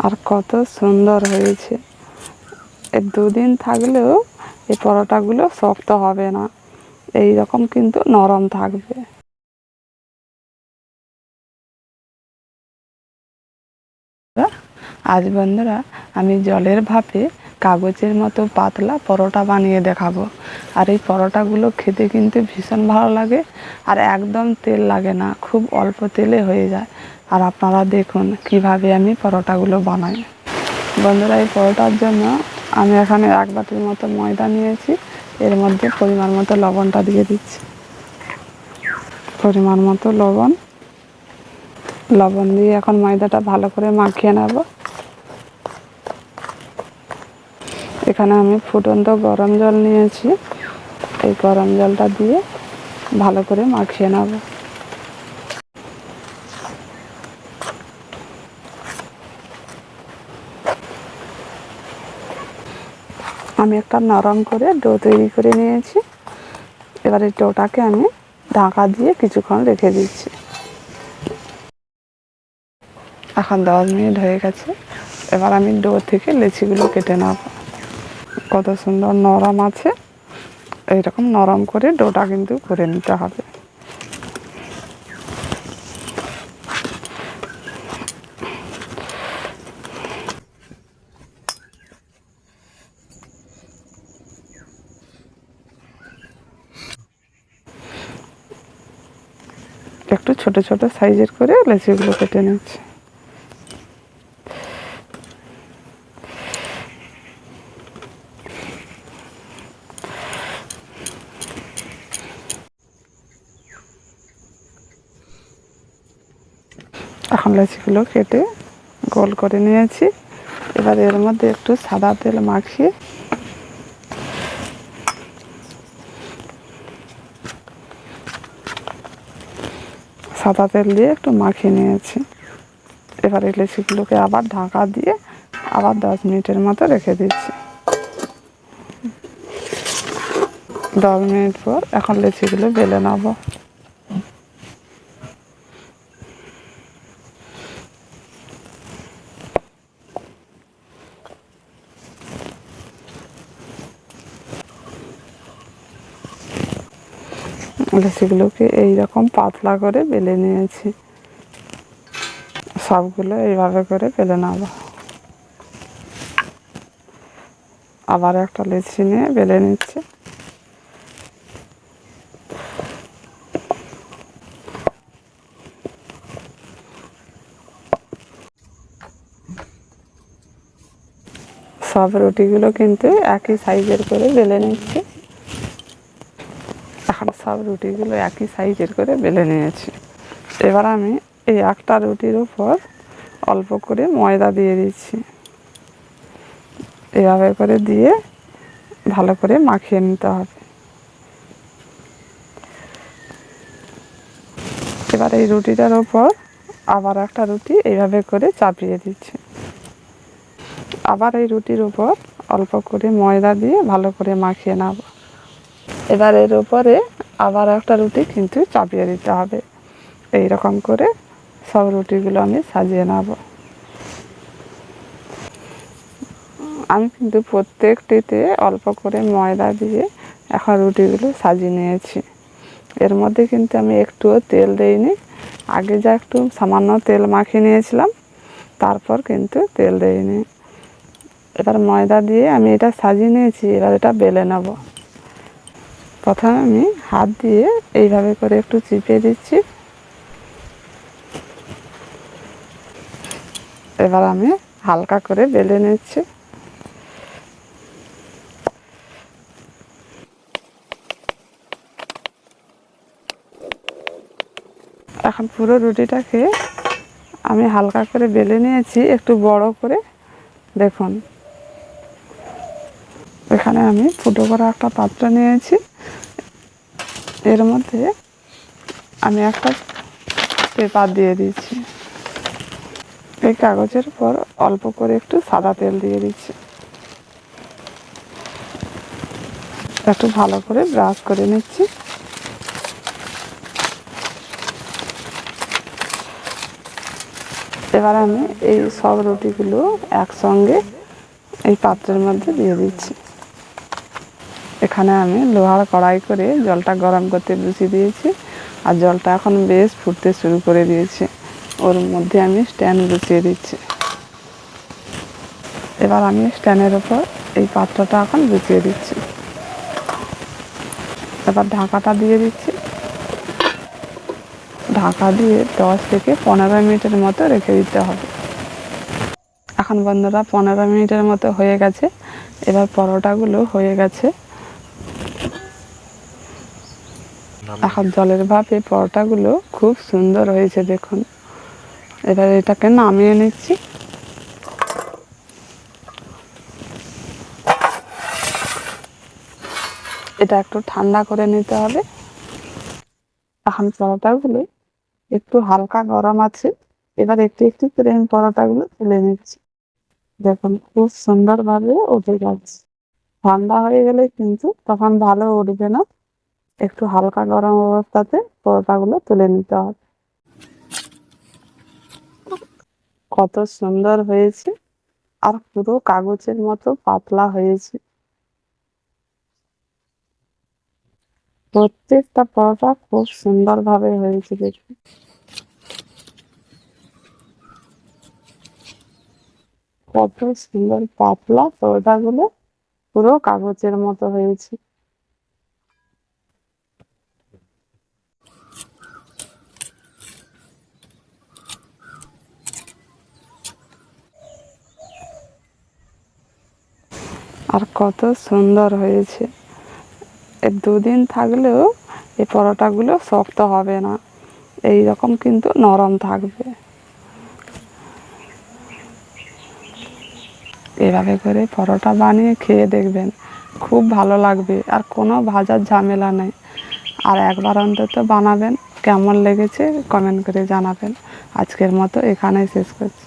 আর কত সুন্দর হয়েছে। এই দুদিন থাকলেও এই পরোটাগুলো শক্ত হবে না, এই রকম কিন্তু নরম থাকবে। আজ বন্ধুরা আমি জলের ভাপে কাগজের মতো পাতলা পরোটা বানিয়ে দেখাবো। আর এই পরোটাগুলো খেতে কিন্তু ভীষণ ভালো লাগে, আর একদম তেল লাগে না, খুব অল্প তেলে হয়ে যায়। আর আপনারা দেখুন কিভাবে আমি পরোটাগুলো বানাই। বন্ধুরা, এই পরোটার জন্য আমি এখানে 1 বাটির মতো ময়দা নিয়েছি। এর মধ্যে পরিমাণ মতো লবণটা দিয়ে দিচ্ছি। পরিমাণ মতো লবণ দিয়ে এখন ময়দাটা ভালো করে মাখিয়ে নেব। এখানে আমি ফুটন্ত গরম জল নিয়েছি, এই গরম জলটা দিয়ে ভালো করে মাখিয়ে নেব। আমি একটা নরম করে ডো তৈরি করে নিয়েছি। এবার এই ডোটাকে আমি ঢাকা দিয়ে কিছুক্ষণ রেখে দিচ্ছি। এখন 10 মিনিট হয়ে গেছে। এবার আমি ডো থেকে লেচিগুলো কেটে নেব। কত সুন্দর নরম আছে, এইরকম নরম করে ডোটা কিন্তু করে নিতে হবে। একটু ছোট ছোট সাইজের করে লেচিগুলো কেটে নিচ্ছি। এখন লেচিগুলো কেটে গোল করে নিয়েছি। এবার এর মধ্যে একটু সাদা তেল মাখিয়ে একটু মাখিয়ে নিয়েছি। এবার এই লেচিগুলোকে আবার ঢাকা দিয়ে আবার 10 মিনিটের মতো রেখে দিচ্ছি। 10 মিনিট পর এখন লেচিগুলো বেলে নেব। লেচিগুলোকে এইরকম পাতলা করে বেলে নিয়েছি। সবগুলো এইভাবে করে বেলে নেব। আবার একটা লেচি নিয়ে বেলে নিচ্ছি। সব রুটিগুলো কিন্তু একই সাইজের করে বেলে নিচ্ছি। এখন সব রুটিগুলো একই সাইজের করে বেলে নিয়েছি। এবার আমি এই একটা রুটির উপর অল্প করে ময়দা দিয়ে দিচ্ছি। এভাবে করে দিয়ে ভালো করে মাখিয়ে নিতে হবে। এবার এই রুটিটার উপর আবার একটা রুটি এইভাবে করে চাপিয়ে দিচ্ছি। আবার এই রুটির উপর অল্প করে ময়দা দিয়ে ভালো করে মাখিয়ে নেব। এবার এর উপরে আবার একটা রুটি কিন্তু চাপিয়ে দিতে হবে। এই রকম করে সব রুটিগুলো আমি সাজিয়ে নেব। আমি কিন্তু প্রত্যেকটিতে অল্প করে ময়দা দিয়ে এখন রুটিগুলো সাজিয়ে নিয়েছি। এর মধ্যে কিন্তু আমি একটুও তেল দেইনি। আগে যা একটু সামান্য তেল মাখিয়ে নিয়েছিলাম, তারপর কিন্তু তেল দেইনি। এবার ময়দা দিয়ে আমি এটা সাজিয়ে নিয়েছি। এবার এটা বেলে নেব। প্রথমে আমি হাত দিয়ে এইভাবে করে একটু চিপে দিচ্ছি। এবার আমি হালকা করে বেলে নিচ্ছি। এখন পুরো রুটিটাকে আমি হালকা করে বেলে নিয়েছি, একটু বড় করে। দেখুন, এখানে আমি ফুটো করা একটা পাত্র নিয়েছি। এর মধ্যে আমি একটা পেপার দিয়ে দিচ্ছি। এই কাগজের উপর অল্প করে একটু সাদা তেল দিয়ে দিচ্ছি। একটু ভালো করে ব্রাশ করে নিচ্ছি। এবার আমি এই সব রুটিগুলো একসঙ্গে এই পাত্রের মধ্যে দিয়ে দিচ্ছি। এখানে আমি লোহার কড়াই করে জলটা গরম করতে বসিয়ে দিয়েছি, আর জলটা এখন বেশ ফুটতে শুরু করে দিয়েছে। ওর মধ্যে আমি স্ট্যান্ড বসিয়ে দিচ্ছি। এবার আমি স্ট্যান্ডের ওপর এই পাত্রটা এখন বসিয়ে দিচ্ছি। এবার ঢাকাটা দিয়ে দিচ্ছি। ঢাকা দিয়ে 10 থেকে 15 মিনিটের মতো রেখে দিতে হবে। এখন বন্ধুরা 15 মিনিটের মতো হয়ে গেছে। এবার পরোটাগুলো হয়ে গেছে। এখন জলের ভাপে পরোটাগুলো খুব সুন্দর হয়েছে দেখুন। এবার এটাকে নামিয়ে নিচ্ছি। এটা একটু ঠান্ডা করে নিতে হবে। এখন পরোটাগুলো একটু হালকা গরম আছে। এবার একটু একটু করে আমি পরোটাগুলো তুলে নিচ্ছি। দেখুন খুব সুন্দরভাবে উঠে যাচ্ছে। ঠান্ডা হয়ে গেলে কিন্তু তখন ভালো উঠবে না। একটু হালকা গরম অবস্থাতে পরোটাগুলো তুলে নিতে হবে। কত সুন্দর হয়েছে, আর পুরো কাগজের মতো পাতলা হয়েছে। প্রত্যেকটা পরোটা খুব সুন্দরভাবে হয়েছে দেখুন। কত সুন্দর পাতলা পরোটাগুলো, পুরো কাগজের মতো হয়েছে। আর কত সুন্দর হয়েছে। এর 2 দিন থাকলেও এই পরোটাগুলো শক্ত হবে না, এই রকম কিন্তু নরম থাকবে। এভাবে করে পরোটা বানিয়ে খেয়ে দেখবেন, খুব ভালো লাগবে, আর কোনো ভাজার ঝামেলা নেই। আর একবার অন্তত বানাবেন, কেমন লেগেছে কমেন্ট করে জানাবেন। আজকের মতো এখানেই শেষ করছি।